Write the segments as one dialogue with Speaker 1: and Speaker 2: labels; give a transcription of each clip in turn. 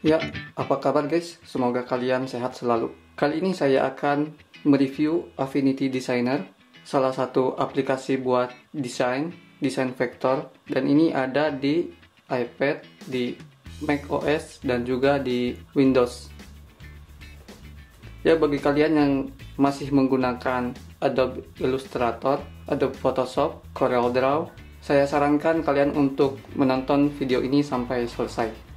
Speaker 1: Ya, apa kabar guys? Semoga kalian sehat selalu. Kali ini saya akan mereview Affinity Designer, salah satu aplikasi buat desain vektor, dan ini ada di iPad, di Mac OS, dan juga di Windows. Ya, bagi kalian yang masih menggunakan Adobe Illustrator, Adobe Photoshop, CorelDRAW, saya sarankan kalian untuk menonton video ini sampai selesai.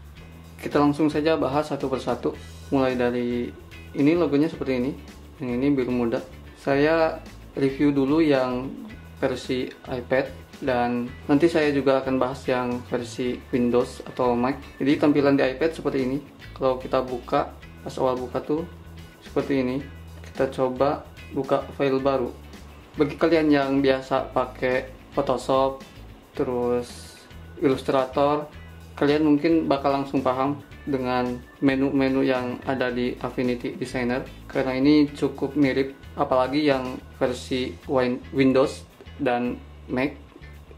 Speaker 1: Kita langsung saja bahas satu persatu. Mulai dari ini, logonya seperti ini. Yang ini biru muda. Saya review dulu yang versi iPad, dan nanti saya juga akan bahas yang versi Windows atau Mac. Jadi tampilan di iPad seperti ini. Kalau kita buka, pas awal buka tuh seperti ini. Kita coba buka file baru. Bagi kalian yang biasa pakai Photoshop, terus Illustrator, kalian mungkin bakal langsung paham dengan menu-menu yang ada di Affinity Designer, karena ini cukup mirip, apalagi yang versi Windows dan Mac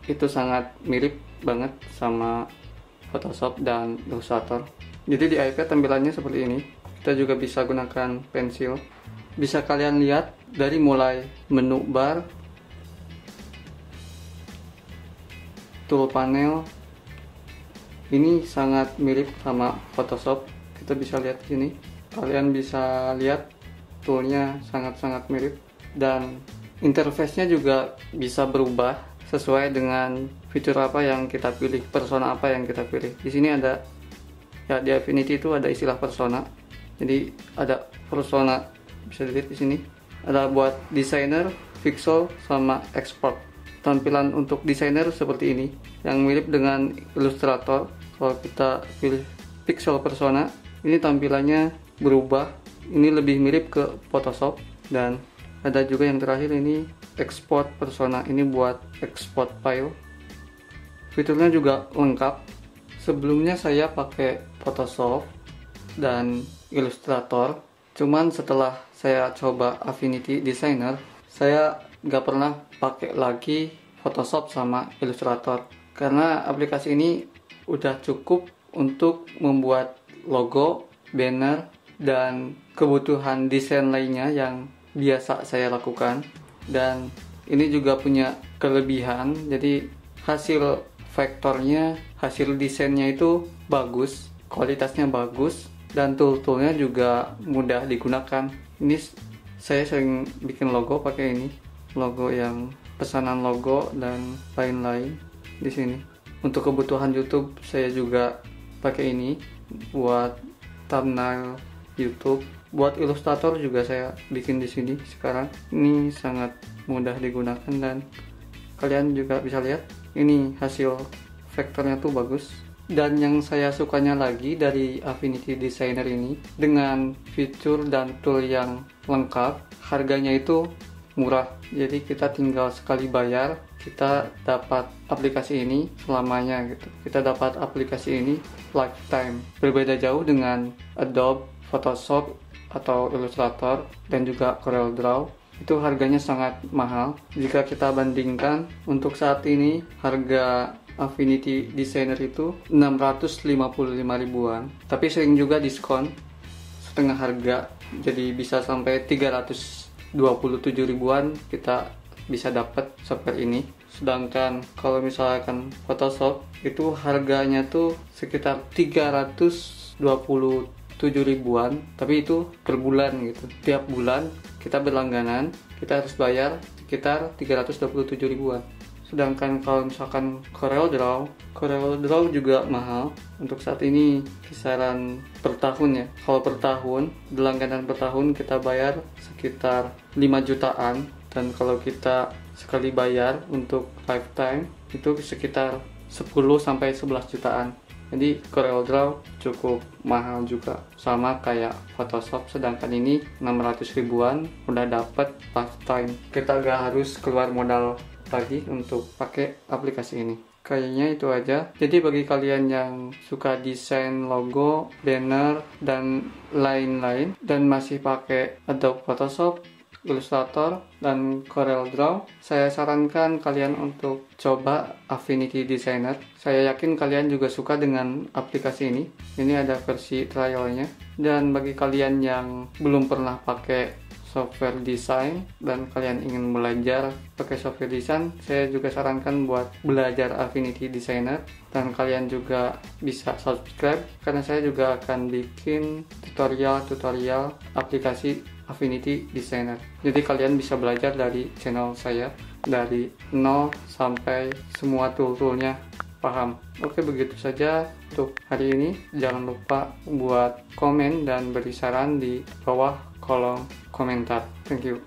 Speaker 1: itu sangat mirip banget sama Photoshop dan Illustrator. Jadi di iPad tampilannya seperti ini. Kita juga bisa gunakan pensil. Bisa kalian lihat dari mulai menu bar, tool panel, ini sangat mirip sama Photoshop. Kita bisa lihat di sini. Kalian bisa lihat toolnya sangat-sangat mirip, dan interface-nya juga bisa berubah sesuai dengan fitur apa yang kita pilih, persona apa yang kita pilih. Di sini ada, ya, di Affinity itu ada istilah persona. Jadi ada persona, bisa dilihat di sini. Ada buat designer, pixel, sama export. Tampilan untuk designer seperti ini, yang mirip dengan Illustrator. Kalau kita pilih pixel persona, ini tampilannya berubah. Ini lebih mirip ke Photoshop. Dan ada juga yang terakhir, ini export persona. Ini buat export file. Fiturnya juga lengkap. Sebelumnya saya pakai Photoshop dan Illustrator. Cuman setelah saya coba Affinity Designer, saya nggak pernah pakai lagi Photoshop sama Illustrator, karena aplikasi ini udah cukup untuk membuat logo, banner, dan kebutuhan desain lainnya yang biasa saya lakukan. Dan ini juga punya kelebihan, jadi hasil vektornya, hasil desainnya itu bagus, kualitasnya bagus, dan tool-toolnya juga mudah digunakan. Ini saya sering bikin logo pakai ini, logo yang pesanan logo dan lain-lain di sini. Untuk kebutuhan YouTube saya juga pakai ini buat thumbnail YouTube. Buat Illustrator juga saya bikin di sini sekarang. Ini sangat mudah digunakan, dan kalian juga bisa lihat ini hasil vektornya tuh bagus. Dan yang saya sukanya lagi dari Affinity Designer ini, dengan fitur dan tool yang lengkap, harganya itu murah. Jadi kita tinggal sekali bayar, kita dapat aplikasi ini selamanya gitu. Kita dapat aplikasi ini lifetime. Berbeda jauh dengan Adobe Photoshop atau Illustrator dan juga CorelDRAW. Itu harganya sangat mahal. Jika kita bandingkan, untuk saat ini harga Affinity Designer itu 655 ribuan. Tapi sering juga diskon setengah harga, jadi bisa sampai 327 ribuan kita bisa dapat seperti ini. Sedangkan kalau misalkan Photoshop itu harganya tuh sekitar 327 ribuan, tapi itu per bulan gitu. Tiap bulan kita berlangganan, kita harus bayar sekitar 327 ribuan. Sedangkan kalau misalkan CorelDRAW juga mahal. Untuk saat ini kisaran per tahun ya. Kalau per tahun, berlangganan per tahun kita bayar sekitar 5 jutaan. Dan kalau kita sekali bayar untuk lifetime itu sekitar 10-11 jutaan. Jadi CorelDRAW cukup mahal juga, sama kayak Photoshop. Sedangkan ini 600 ribuan udah dapat lifetime. Kita gak harus keluar modal lagi untuk pakai aplikasi ini. Kayaknya itu aja. Jadi bagi kalian yang suka desain logo, banner, dan lain-lain, dan masih pakai Adobe Photoshop Illustrator dan CorelDRAW. Saya sarankan kalian untuk coba Affinity Designer. Saya yakin kalian juga suka dengan aplikasi ini. Ini ada versi trialnya. Dan bagi kalian yang belum pernah pakai software design dan kalian ingin belajar pakai software design, saya juga sarankan buat belajar Affinity Designer. Dan kalian juga bisa subscribe karena saya juga akan bikin tutorial aplikasi Affinity Designer. Jadi kalian bisa belajar dari channel saya dari nol sampai semua tool-toolnya paham. Oke, begitu saja untuk hari ini. Jangan lupa buat komen dan beri saran di bawah kolom komentar. Thank you.